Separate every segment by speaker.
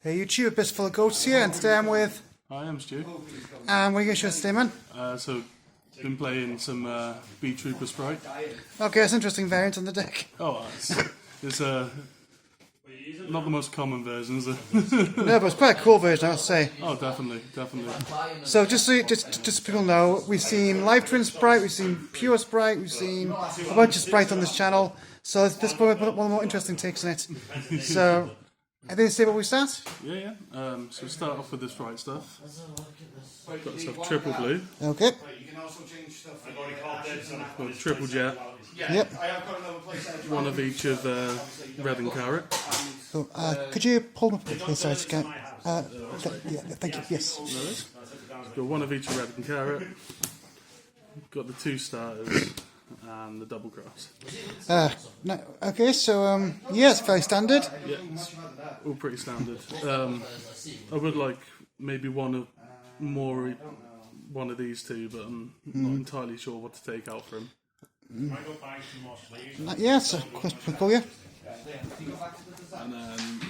Speaker 1: Hey YouTube, Best Full of Goats here, and today I'm with...
Speaker 2: Hi, I'm Stu.
Speaker 1: what are you going to show us today, man?
Speaker 2: So, been playing some Beetrooper Spright.
Speaker 1: Okay, that's an interesting variant on the deck.
Speaker 2: Oh, it's not the most common version, is it?
Speaker 1: No, but it's quite a cool version, I have to say.
Speaker 2: Oh, definitely, definitely.
Speaker 1: So just so people know, we've seen Live Twin Spright, we've seen Pure Spright, we've seen a bunch of Sprites on this channel. So this is probably one of the more interesting takes on it. So, I think say where we start?
Speaker 2: Yeah. So we start off with the Spright stuff. Got stuff triple blue.
Speaker 1: Okay.
Speaker 2: Got triple jet.
Speaker 1: Yep.
Speaker 2: One of each of red and carrot.
Speaker 1: Cool. Could you pull them up, please? Sorry, yeah, thank you. Yes.
Speaker 2: Got one of each of red and carrot. Got the two starters and the double cross.
Speaker 1: No, okay, so yeah, it's very standard.
Speaker 2: Yeah, it's all pretty standard. I would like maybe one of these two, but I'm not entirely sure what to take out for him.
Speaker 1: Yeah, so cool, yeah.
Speaker 2: And then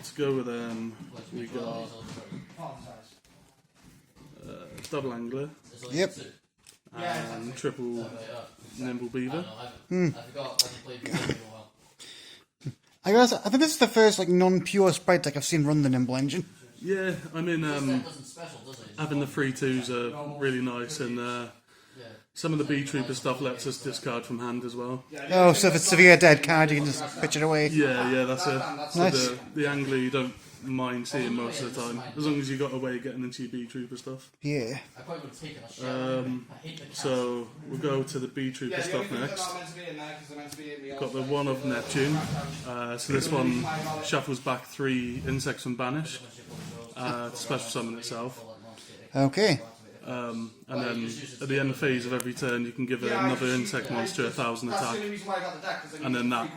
Speaker 2: to go with them, we got double angler.
Speaker 1: Yep.
Speaker 2: And triple nimble beaver.
Speaker 1: I think this is the first non-pure Sprite deck I've seen run the Nimble engine.
Speaker 2: Yeah, I mean, having the 3/2s are really nice, and some of the Beetrooper stuff lets us discard from hand as well.
Speaker 1: Oh, so if it's severe dead card, you can just pitch it away.
Speaker 2: Yeah, that's it. So
Speaker 1: Nice.
Speaker 2: the angler you don't mind seeing most of the time, as long as you got a way of getting into your Beetrooper stuff.
Speaker 1: Yeah.
Speaker 2: So we'll go to the Beetrooper stuff next. Got the one of Neptune. So this one shuffles back 3 insects from Banish to special summon itself.
Speaker 1: Okay.
Speaker 2: And then at the end phase of every turn, you can give another insect monster 1,000 attack, and then that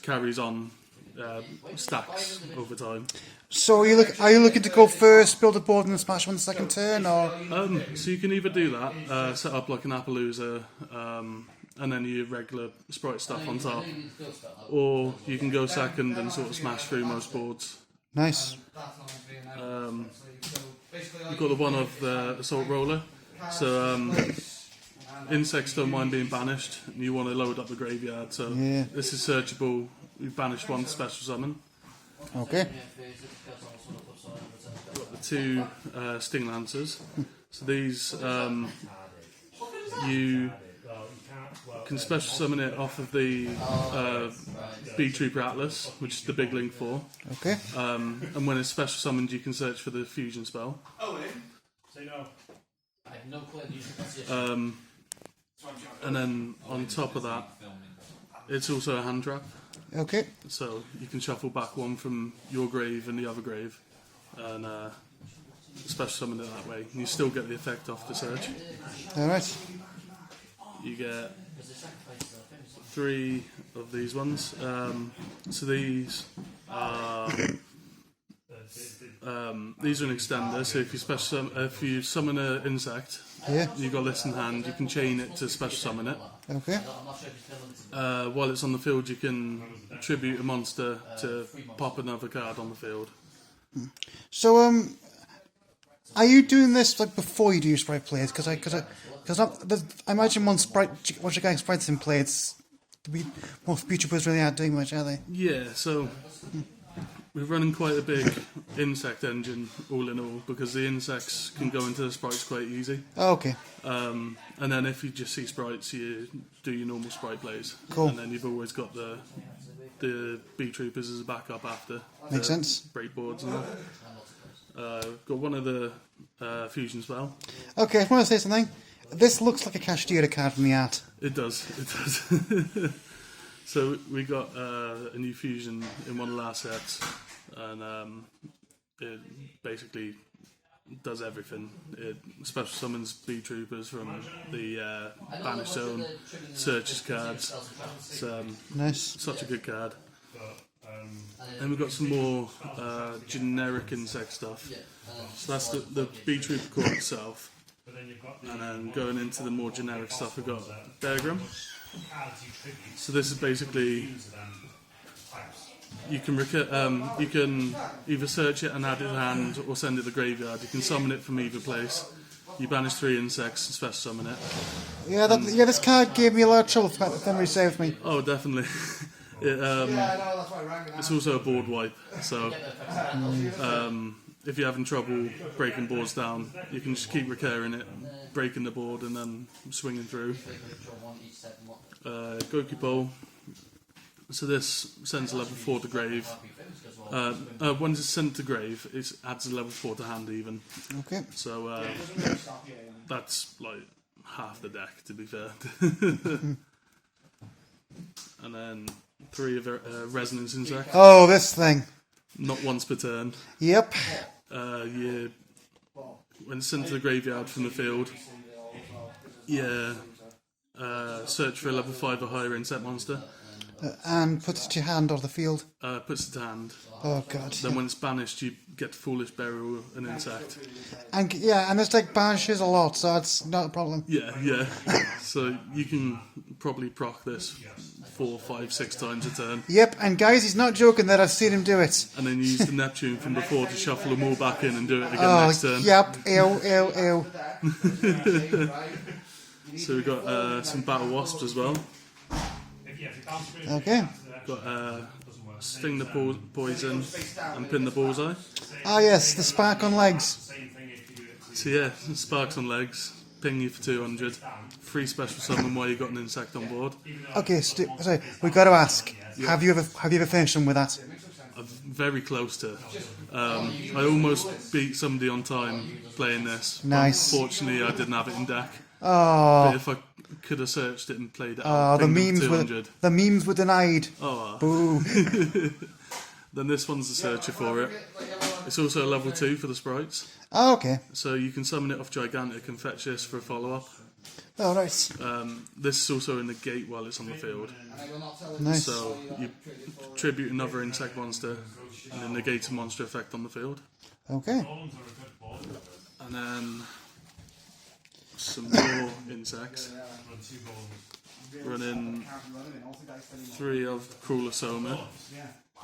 Speaker 2: carries on stacks over time.
Speaker 1: So are you looking to go first, build a board, and then smash one second turn, or?
Speaker 2: So you can either do that, set up like an Appaloosa, and then your regular Spright stuff on top, or you can go second and sort of smash through most boards.
Speaker 1: Nice.
Speaker 2: We've got the one of the Assault Roller, so insects don't mind being banished, and you want to load up the graveyard, so
Speaker 1: Yeah.
Speaker 2: this is searchable. We've banished one special summon.
Speaker 1: Okay.
Speaker 2: Got the 2 Sting Lancers, so these you can special summon it off of the Beetrooper Atlas, which is the big link 4.
Speaker 1: Okay.
Speaker 2: And when it's special summoned, you can search for the fusion spell. And then on top of that, it's also a hand trap.
Speaker 1: Okay.
Speaker 2: So you can shuffle back one from your grave and the other grave, and special summon it that way. And you still get the effect off the search.
Speaker 1: All right.
Speaker 2: You get 3 of these ones. So these are an extender. So if you summon an insect,
Speaker 1: Yeah.
Speaker 2: you've got this in hand. You can chain it to special summon it.
Speaker 1: Okay.
Speaker 2: While it's on the field, you can tribute a monster to pop another card on the field.
Speaker 1: So are you doing this before you do your Sprite plays? Because I imagine once you're getting Sprites in play, most Beetroopers really aren't doing much, are they?
Speaker 2: Yeah, so we're running quite a big insect engine, all in all, because the insects can go into the Sprites quite easy.
Speaker 1: Oh, okay.
Speaker 2: And then if you just see Sprites, you do your normal Spright plays.
Speaker 1: Cool.
Speaker 2: And then you've always got the Beetroopers as a backup after.
Speaker 1: Makes sense.
Speaker 2: Break boards and that. Got one of the fusion spell.
Speaker 1: Okay, I want to say something. This looks like a Cashdira card from the art.
Speaker 2: It does. So we got a new fusion in one of the last sets, and it basically does everything. It special summons Beetroopers from the Banished Zone, searches cards. It's
Speaker 1: Nice.
Speaker 2: such a good card. And we've got some more generic insect stuff. So that's the Beetrooper core itself. And then going into the more generic stuff, we've got Diagram. So this is basically you can either search it and add it to hand, or send it to the graveyard. You can summon it from either place. You banish 3 insects and special summon it.
Speaker 1: Yeah, this card gave me a lot of trouble if memory serves me.
Speaker 2: Oh, definitely. It's also a board wipe, so if you're having trouble breaking boards down, you can just keep recurring it, breaking the board and then swinging through. Goki Bowl. So this sends a level 4 to grave. Once it's sent to grave, it adds a level 4 to hand even.
Speaker 1: Okay.
Speaker 2: So that's like half the deck, to be fair. And then 3 of Resonance Insect.
Speaker 1: Oh, this thing.
Speaker 2: Not once per turn.
Speaker 1: Yep.
Speaker 2: When it's sent to the graveyard from the field, search for a level 5 or higher insect monster.
Speaker 1: And put it to your hand or the field.
Speaker 2: Puts it to hand.
Speaker 1: Oh god.
Speaker 2: Then when it's banished, you get Foolish Burial an insect.
Speaker 1: And this deck banishes a lot, so it's not a problem.
Speaker 2: Yeah. So you can probably proc this 4, 5, 6 times a turn.
Speaker 1: Yep, and guys, he's not joking that I've seen him do it.
Speaker 2: And then you use the Neptune from before to shuffle them all back in and do it again next turn.
Speaker 1: Yep, ew.
Speaker 2: So we've got some Battle Wasps as well.
Speaker 1: Okay.
Speaker 2: Got Sting the Poison and Pin the Bullseye.
Speaker 1: Ah yes, the spark on legs.
Speaker 2: So yeah, Sparks on Legs, ping you for 200, free special summon while you got an insect on board.
Speaker 1: Okay, sorry, we got to ask. Have you ever finished them with that?
Speaker 2: I'm very close to. I almost beat somebody on time playing this.
Speaker 1: Nice.
Speaker 2: Unfortunately, I didn't have it in deck.
Speaker 1: Oh.
Speaker 2: But if I could have searched it and played it out,
Speaker 1: the memes were denied.
Speaker 2: Oh,
Speaker 1: boo.
Speaker 2: Then this one's the searcher for it. It's also a level 2 for the sprites.
Speaker 1: Oh, okay.
Speaker 2: So you can summon it off Gigantic and fetch this for a follow-up.
Speaker 1: Oh, nice.
Speaker 2: This is also in the gate while it's on the field.
Speaker 1: Nice.
Speaker 2: So you tribute another insect monster and then negate a monster effect on the field.
Speaker 1: Okay.
Speaker 2: And then some more insects. Running 3 of Crueler Soma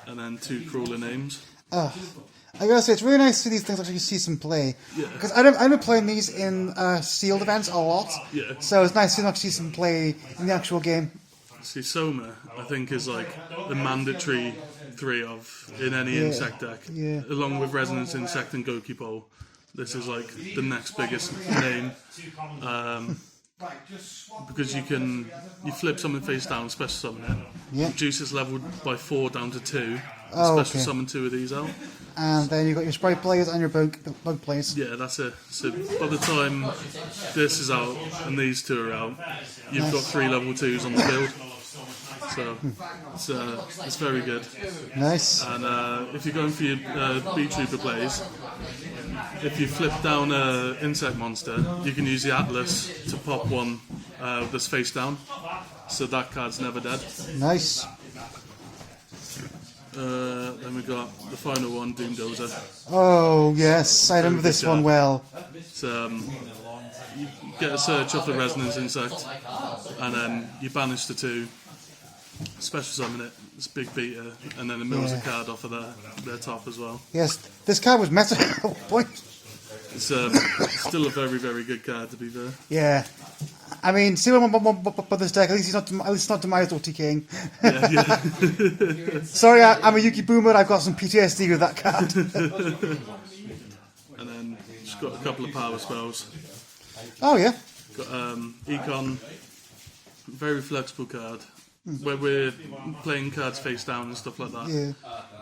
Speaker 2: and then 2 Crueler Names.
Speaker 1: I gotta say, it's really nice to see these things actually see some play.
Speaker 2: Yeah.
Speaker 1: Because I've been playing these in sealed events a lot.
Speaker 2: Yeah.
Speaker 1: So it's nice to actually see some play in the actual game.
Speaker 2: See, Soma, I think, is like the mandatory 3 of in any insect deck.
Speaker 1: Yeah.
Speaker 2: Along with Resonance Insect and Goki Pole. This is like the next biggest name. Because you flip something face down, special summon it.
Speaker 1: Yeah.
Speaker 2: Reduce its level by 4 down to 2.
Speaker 1: Oh,
Speaker 2: Special
Speaker 1: okay.
Speaker 2: summon 2 of these out.
Speaker 1: And then you've got your Spright players and your bug players.
Speaker 2: Yeah, that's it. So by the time this is out and these 2 are out, you've got 3 level 2s on the field. So it's very good.
Speaker 1: Nice.
Speaker 2: And if you're going for your Beetrooper plays, if you flip down an insect monster, you can use the Atlas to pop one that's face down. So that card's never dead.
Speaker 1: Nice.
Speaker 2: Then we got the final one, Doom Dozer.
Speaker 1: Oh, yes. I remember this one well.
Speaker 2: So, you get a search off the Resonance Insect, and then you banish the 2, special summon it, it's Big Beater, and then it mills a card off of their top as well.
Speaker 1: Yes, this card was meta at one point.
Speaker 2: It's still a very, very good card, to be fair.
Speaker 1: Yeah. I mean, see what this deck, at least it's not demised or TKing.
Speaker 2: Yeah.
Speaker 1: Sorry, I'm a Yuki Boomer, I've got some PTSD with that card.
Speaker 2: And then just got a couple of power spells.
Speaker 1: Oh, yeah.
Speaker 2: Got Econ, very flexible card. Where we're playing cards face down and stuff like that,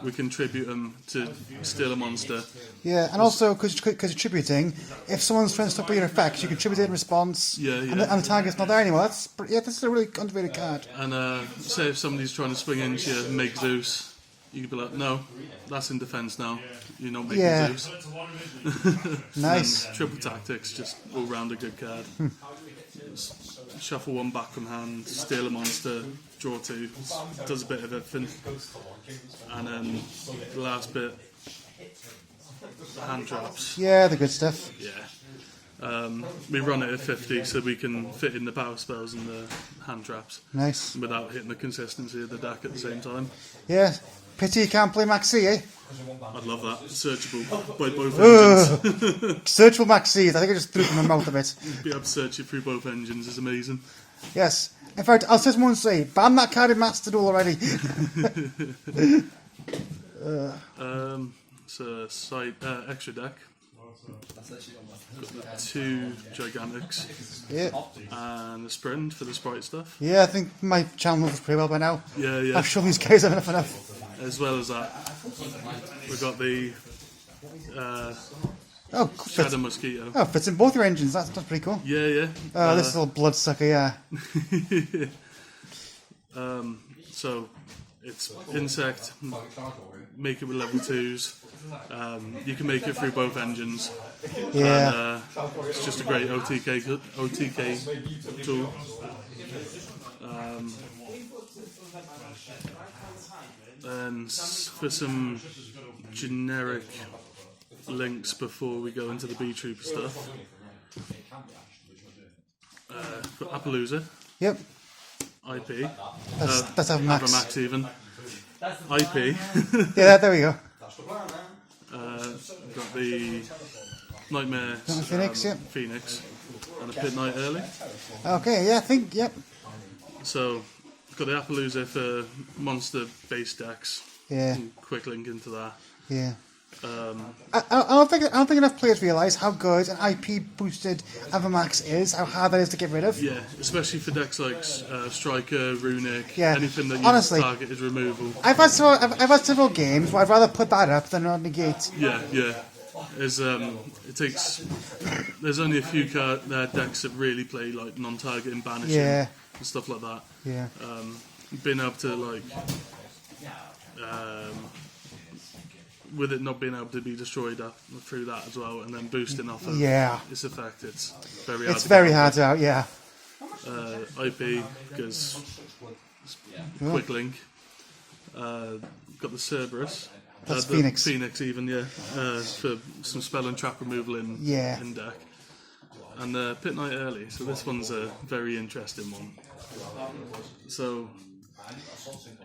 Speaker 2: we can tribute them to steal a monster.
Speaker 1: Yeah, and also, because you're tributing, if someone's trying to stop your effects, you can tribute it in response, and the target's not there anymore. This is a really underrated card.
Speaker 2: And say if somebody's trying to swing into you and make Zeus, you could be like, no, that's in defence now. You're not making Zeus.
Speaker 1: Nice.
Speaker 2: Triple Tactics, just all round a good card. Shuffle 1 back from hand, steal a monster, draw 2, does a bit of everything. And then the last bit, hand traps.
Speaker 1: Yeah, the good stuff.
Speaker 2: Yeah. We run it at 50 so we can fit in the power spells and the hand traps.
Speaker 1: Nice.
Speaker 2: Without hitting the consistency of the deck at the same time.
Speaker 1: Yeah. Pity you can't play Maxi, eh?
Speaker 2: I'd love that. Searchable by both engines.
Speaker 1: Searchable Maxi. I think I just threw it in my mouth a bit.
Speaker 2: Be able to search it through both engines is amazing.
Speaker 1: Yes. In fact, I'll just one say, ban that card in Master Duel already.
Speaker 2: It's a side extra deck. Got the 2 Gigantics
Speaker 1: Yeah.
Speaker 2: and a Sprint for the Spright stuff.
Speaker 1: Yeah, I think my channel knows pretty well by now.
Speaker 2: Yeah.
Speaker 1: I've shown these guys enough.
Speaker 2: As well as that, we've got the
Speaker 1: Oh,
Speaker 2: Shadow Mosquito.
Speaker 1: Oh, fits in both your engines. That's pretty cool.
Speaker 2: Yeah.
Speaker 1: Oh, this little bloodsucker, yeah.
Speaker 2: So it's insect. Make it with level 2s. You can make it through both engines.
Speaker 1: Yeah.
Speaker 2: And, it's just a great OTK tool. And for some generic links before we go into the Beetrooper stuff, for Appaloosa,
Speaker 1: Yep.
Speaker 2: IP,
Speaker 1: That's Avamax.
Speaker 2: Avamax even, IP,
Speaker 1: Yeah, there we go.
Speaker 2: got the Nightmare
Speaker 1: Phoenix, yep.
Speaker 2: Phoenix, and a Pit Knight early.
Speaker 1: Okay, yeah, I think, yep.
Speaker 2: So, got the Appaloosa for monster-based decks.
Speaker 1: Yeah,
Speaker 2: Quick link into that.
Speaker 1: yeah. I don't think enough players realise how good an IP boosted Avamax is, how hard that is to get rid of.
Speaker 2: Yeah, especially for decks like Striker, Runic,
Speaker 1: Yeah.
Speaker 2: anything that you
Speaker 1: Honestly,
Speaker 2: target is removal.
Speaker 1: I've had several games where I'd rather put that up than not negate.
Speaker 2: Yeah. There's there's only a few decks that really play like non-targeting banishing
Speaker 1: Yeah.
Speaker 2: and stuff like that.
Speaker 1: Yeah.
Speaker 2: Being able to with it not being able to be destroyed through that as well, and then boosting off of
Speaker 1: Yeah.
Speaker 2: its effect, it's very hard.
Speaker 1: It's very hard out, yeah.
Speaker 2: IP because quick link. Got the Cerberus.
Speaker 1: That's
Speaker 2: the
Speaker 1: Phoenix.
Speaker 2: Phoenix even, yeah. For some spell and trap removal in deck. And Pit Knight early, so this one's a very interesting one. So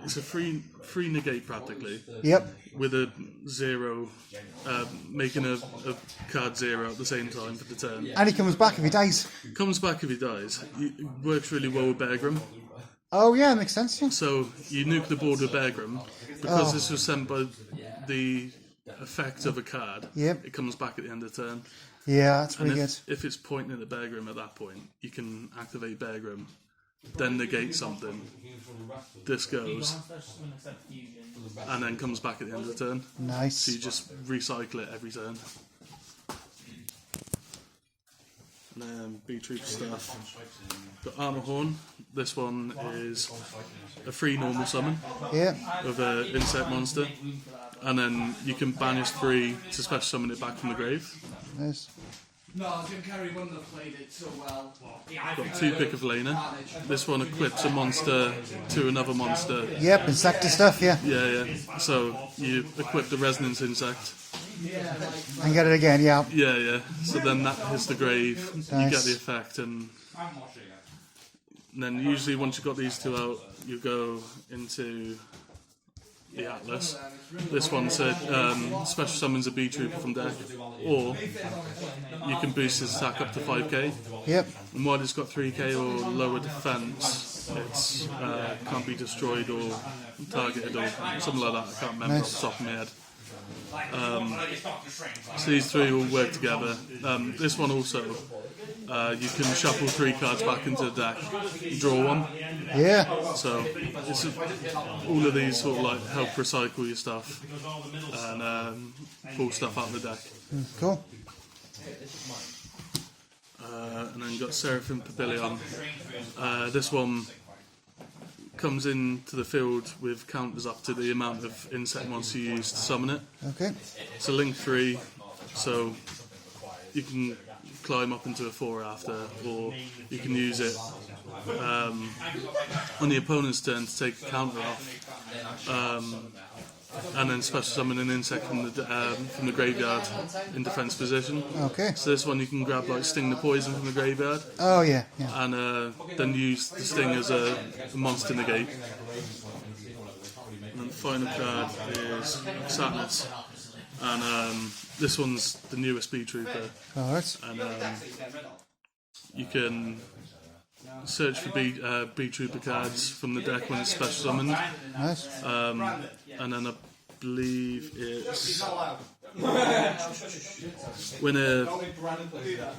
Speaker 2: it's a free negate practically.
Speaker 1: Yep.
Speaker 2: With a 0, making a card 0 at the same time for the turn.
Speaker 1: And he comes back if he dies.
Speaker 2: Comes back if he dies. It works really well with Beargrim.
Speaker 1: Oh yeah, makes sense, yeah.
Speaker 2: So you nuke the board with Beargrim. Because this was sent by the effect of a card,
Speaker 1: Yep.
Speaker 2: it comes back at the end of the turn.
Speaker 1: Yeah, that's
Speaker 2: And
Speaker 1: really good.
Speaker 2: if it's pointing at the Beargrim at that point, you can activate Beargrim, then negate something. This goes, and then comes back at the end of the turn.
Speaker 1: Nice.
Speaker 2: So you just recycle it every turn. And then Beetrooper stuff. Got Armor Horn. This one is a free normal summon
Speaker 1: Yeah.
Speaker 2: of an insect monster. And then you can banish 3 to special summon it back from the grave.
Speaker 1: Nice.
Speaker 3: No, Jim Carrey wouldn't have played it so well.
Speaker 2: Got 2 Pick of Laner. This one equips a monster to another monster.
Speaker 1: Yep, insecty stuff, yeah.
Speaker 2: Yeah. So you equip the Resonance Insect.
Speaker 1: And get it again, yeah.
Speaker 2: Yeah. So then that hits the grave. You
Speaker 1: Nice.
Speaker 2: get the effect, and then usually once you've got these 2 out, you go into the Atlas. This one said special summons a Beetrooper from deck, or you can boost his attack up to 5k.
Speaker 1: Yep.
Speaker 2: And while it's got 3k or lower defense, it's can't be destroyed or targeted or something like that. I can't remember off the top of my head. So these 3 all work together. This one also, you can shuffle 3 cards back into the deck, draw 1.
Speaker 1: Yeah.
Speaker 2: So it's all of these sort of like help recycle your stuff and pull stuff out of the deck.
Speaker 1: Cool.
Speaker 2: And then you've got Seraphim Papillon. This one comes into the field with counters up to the amount of insect monster you use to summon it.
Speaker 1: Okay.
Speaker 2: It's a link 3, so you can climb up into a 4 after, or you can use it on the opponent's turn to take a counter off, and then special summon an insect from the graveyard in defense position.
Speaker 1: Okay.
Speaker 2: So this one you can grab like Sting the Poison from the graveyard,
Speaker 1: Oh yeah, yeah.
Speaker 2: and then use the Sting as a monster negate. And then final card is Satnus, and this one's the newest Beetrooper,
Speaker 1: Alright.
Speaker 2: and you can search for Beetrooper cards from the deck when it's special summoned,
Speaker 1: Nice.
Speaker 2: and then I believe it's when a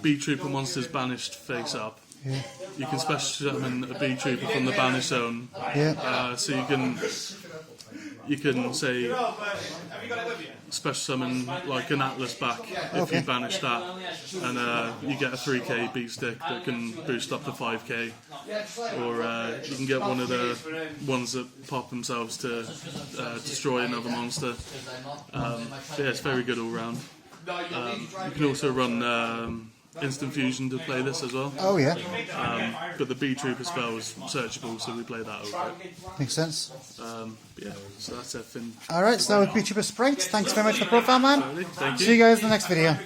Speaker 2: Beetrooper monster's banished face up,
Speaker 1: Yeah.
Speaker 2: you can special summon a Beetrooper from the banish zone.
Speaker 1: Yeah.
Speaker 2: So you can say special summon like an Atlas back if
Speaker 1: Okay.
Speaker 2: you banish that, and you get a 3k beat stick that can boost up to 5k, or you can get one of the ones that pop themselves to destroy another monster. Yeah, it's very good all round. You can also run Instant Fusion to play this as well.
Speaker 1: Oh yeah.
Speaker 2: But the Beetrooper spell was searchable, so we play that over it.
Speaker 1: Makes sense.
Speaker 2: But yeah, so that's everything.
Speaker 1: Alright, so that was Beetrooper Spright. Thanks very much for the profile, man.
Speaker 2: Thank you.
Speaker 1: See you guys in the next video.